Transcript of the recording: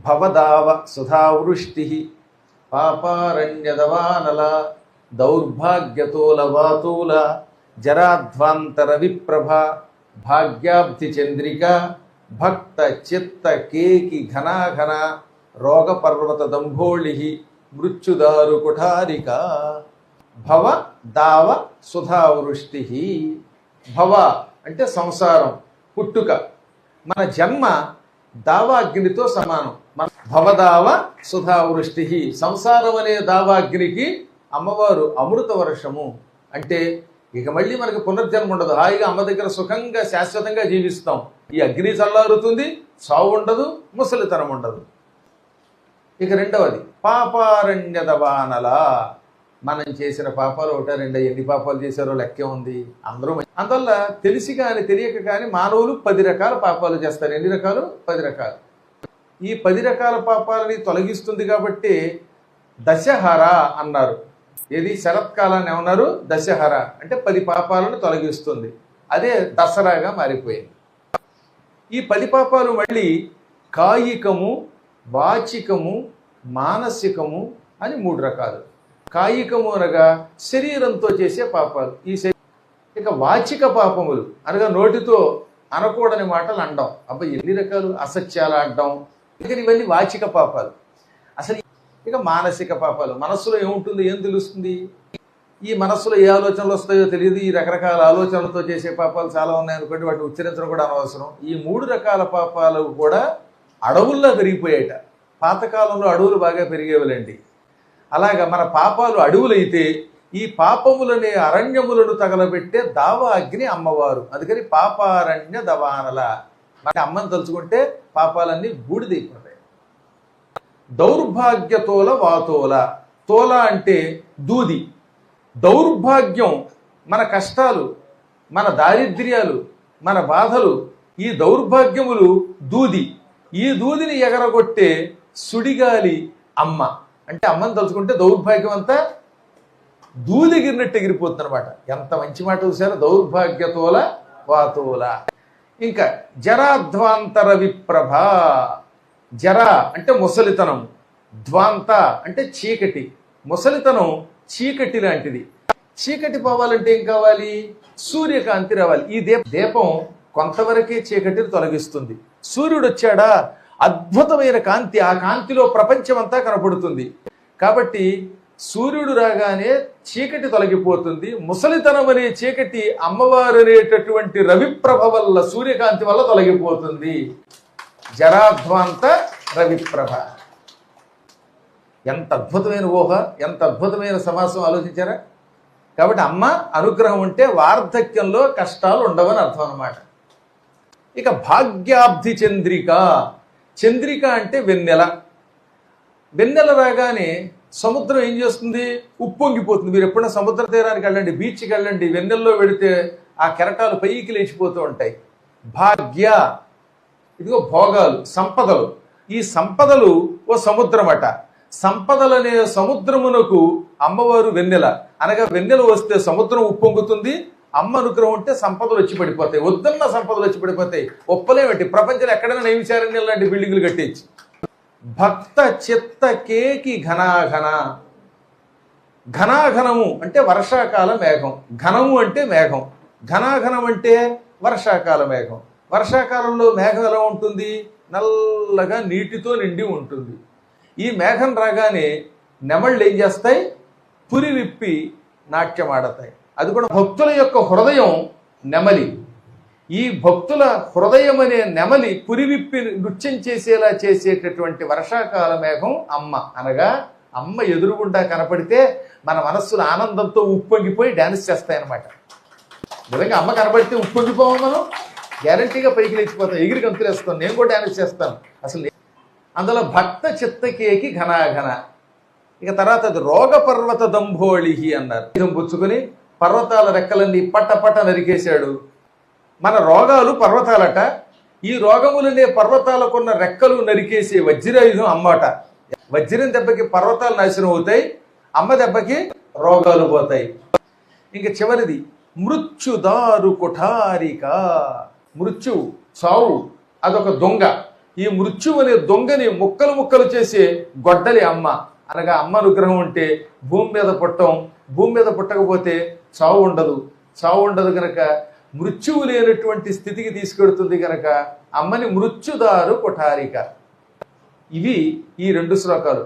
భవదావ సుధావృష్టి పాపారణ్యదవానల దౌర్భాగ్యతోలవాతూల జరాధ్వాంతర విప్రభ భాగ్యాబ్ధి చంద్రిక భక్త చిత్త కేకి ఘనాఘన రోగపర్వత దంభోళి మృత్యుదారు కుఠారిక. భవ దావ సుధావృష్టి. భవ అంటే సంసారం, పుట్టుక. మన జన్మ దావాగ్నితో సమానం. మన భవదావ సుధావృష్టి, సంసారం అనే దావాగ్నికి అమ్మవారు అమృత వర్షము. అంటే ఇక మళ్ళీ మనకి పునర్జన్మ ఉండదు, హాయిగా అమ్మ దగ్గర సుఖంగా శాశ్వతంగా జీవిస్తాం. ఈ అగ్ని చల్లారుతుంది, సావు ఉండదు, ముసలితనం ఉండదు. ఇక రెండవది పాపారణ్యదవానల. మనం చేసిన పాపాలు ఒకటా రెండో, ఎన్ని పాపాలు చేశారో లెక్కే ఉంది అందరూ. అందువల్ల తెలిసి కానీ తెలియక కానీ మానవులు 10 రకాల పాపాలు చేస్తారు. ఎన్ని రకాలు? 10 రకాలు. ఈ 10 రకాల పాపాలని తొలగిస్తుంది కాబట్టి దశహర అన్నారు. ఏది? శరత్కాలాన్ని ఏమన్నారు? దశహర అంటే 10 పాపాలను తొలగిస్తుంది. అదే దసరాగా మారిపోయింది. ఈ 10 పాపాలు మళ్ళీ కాయికము, వాచికము, మానసికము అని 3 రకాలు. కాయికము అనగా శరీరంతో చేసే పాపాలు. ఇక వాచిక పాపములు అనగా నోటితో అనకూడని మాటలు అనడం. అబ్బా ఎన్ని రకాలు! అసత్యాలు ఆడడం, ఇక ఇవన్నీ వాచిక పాపాలు. అసలు ఇక మానసిక పాపాలు, మనస్సులో ఏముంటుందో ఏం తెలుస్తుంది? ఈ మనస్సులో ఏ ఆలోచనలు వస్తాయో తెలియదు. ఈ రకరకాల ఆలోచనలతో చేసే పాపాలు చాలా ఉన్నాయనుకోండి, వాటిని ఉచ్చరించడం కూడా అనవసరం. ఈ 3 రకాల పాపాలు కూడా అడవుల్లో పెరిగిపోయాట. పాతకాలంలో అడవులు బాగా పెరిగేవాళ్ళండి. అలాగా మన పాపాలు అడవులైతే ఈ పాపములనే అరణ్యములను తగలబెట్టే దావ అగ్ని అమ్మవారు. అందుకని పాపారణ్య దవానల. మన అమ్మని తలుచుకుంటే పాపాలన్నీ బూడిదైపోతాయి. దౌర్భాగ్యతోల వాతోల. తోల అంటే దూది. దౌర్భాగ్యం మన కష్టాలు, మన దారిద్ర్యాలు, మన బాధలు. ఈ దౌర్భాగ్యములు దూది. ఈ దూదిని ఎగరగొట్టే సుడిగాలి అమ్మ. అంటే అమ్మని తలుచుకుంటే దౌర్భాగ్యం అంతా దూదిగిరినట్టు ఎగిరిపోతుంది అనమాట. ఎంత మంచి మాట చూసారు! దౌర్భాగ్యతోల వాతోల. ఇంకా జరాధ్వాంతర విప్రభ. జర అంటే ముసలితనం, ధ్వాంత అంటే చీకటి. ముసలితనం చీకటి లాంటిది. చీకటి పోవాలంటే ఏం కావాలి? సూర్యకాంతి రావాలి. ఈ దీపం కొంతవరకే చీకటిని తొలగిస్తుంది. సూర్యుడు వచ్చాడా అద్భుతమైన కాంతి, ఆ కాంతిలో ప్రపంచం అంతా కనపడుతుంది. కాబట్టి సూర్యుడు రాగానే చీకటి తొలగిపోతుంది. ముసలితనం అనే చీకటి అమ్మవారు అనేటటువంటి రవిప్రభ వల్ల, సూర్యకాంతి వల్ల తొలగిపోతుంది. జరాధ్వాంత రవిప్రభ. ఎంత అద్భుతమైన ఊహ, ఎంత అద్భుతమైన సమాసం ఆలోచించారా? కాబట్టి అమ్మ అనుగ్రహం ఉంటే వార్ధక్యంలో కష్టాలు ఉండవని అర్థం అన్నమాట. ఇక భాగ్యాబ్ధి చంద్రిక. చంద్రిక అంటే వెన్నెల. వెన్నెల రాగానే సముద్రం ఏం చేస్తుంది? ఉప్పొంగిపోతుంది. మీరు ఎప్పుడైనా సముద్ర తీరానికి వెళ్ళండి, బీచ్కి వెళ్ళండి, వెన్నెల్లో వెడితే ఆ కెరటాలు పైకి లేచిపోతూ ఉంటాయి. భాగ్య, ఇదిగో భోగాలు, సంపదలు. ఈ సంపదలు ఓ సముద్రం అట. సంపదలనే సముద్రమునకు అమ్మవారు వెన్నెల. అనగా వెన్నెల వస్తే సముద్రం ఉప్పొంగుతుంది. అమ్మ అనుగ్రహం ఉంటే సంపదలు వచ్చి పడిపోతాయి. వద్దన్న సంపదలు వచ్చి పడిపోతాయి. ఒప్పలేమటి ప్రపంచంలో ఎక్కడైనా నైవిచారణ్యం లాంటి బిల్డింగులు కట్టించి. భక్త చిత్త కేకి ఘనాఘన. ఘనాఘనము అంటే వర్షాకాల మేఘం. ఘనము అంటే మేఘం. ఘనాఘనం అంటే వర్షాకాల మేఘం. వర్షాకాలంలో మేఘం ఎలా ఉంటుంది? నల్లగా నీటితో నిండి ఉంటుంది. ఈ మేఘం రాగానే నెమళ్ళు ఏం చేస్తాయి? పురి విప్పి నాట్యమాడతాయి. అది కూడా భక్తుల యొక్క హృదయం నెమలి. ఈ భక్తుల హృదయం అనే నెమలి పురివిప్పి నృత్యం చేసేలా చేసేటటువంటి వర్షాకాల మేఘం అమ్మ. అనగా అమ్మ ఎదురుగుండా కనపడితే మన మనస్సులు ఆనందంతో ఉప్పొంగిపోయి డ్యాన్స్ చేస్తాయన్నమాట. నిజంగా అమ్మ కనపడితే ఉప్పొంగిపోవం మనం, గ్యారంటీగా పైకి లేచిపోతాం, ఎగిరి గంతులేస్తాం. నేను కూడా డ్యాన్స్ చేస్తాను అసలు. అందులో భక్త చిత్తకేకి ఘనాఘన. ఇక తర్వాత అది రోగ పర్వత దంభోళి అన్నారు. ఇదం పుచ్చుకొని పర్వతాల రెక్కలన్నీ పట్ట నరికేశాడు. మన రోగాలు పర్వతాలట. ఈ రోగములనే పర్వతాలకున్న రెక్కలు నరికేసే వజ్రాయుధం అమ్మట. వజ్రం దెబ్బకి పర్వతాలు నాశనం అవుతాయి, అమ్మ దెబ్బకి రోగాలు పోతాయి. ఇంక చివరిది మృత్యుదారు కుఠారిక. మృత్యు, చావు, అదొక దొంగ. ఈ మృత్యు అనే దొంగని ముక్కలు ముక్కలు చేసే గొడ్డలి అమ్మ. అనగా అమ్మ అనుగ్రహం ఉంటే భూమి మీద పుట్టం, భూమి మీద పుట్టకపోతే చావు ఉండదు, చావు ఉండదు గనక మృత్యువు లేనటువంటి స్థితికి తీసుకెడుతుంది గనక అమ్మని మృత్యుదారు కొఠారిక. ఇవి ఈ 2 శ్లోకాలు.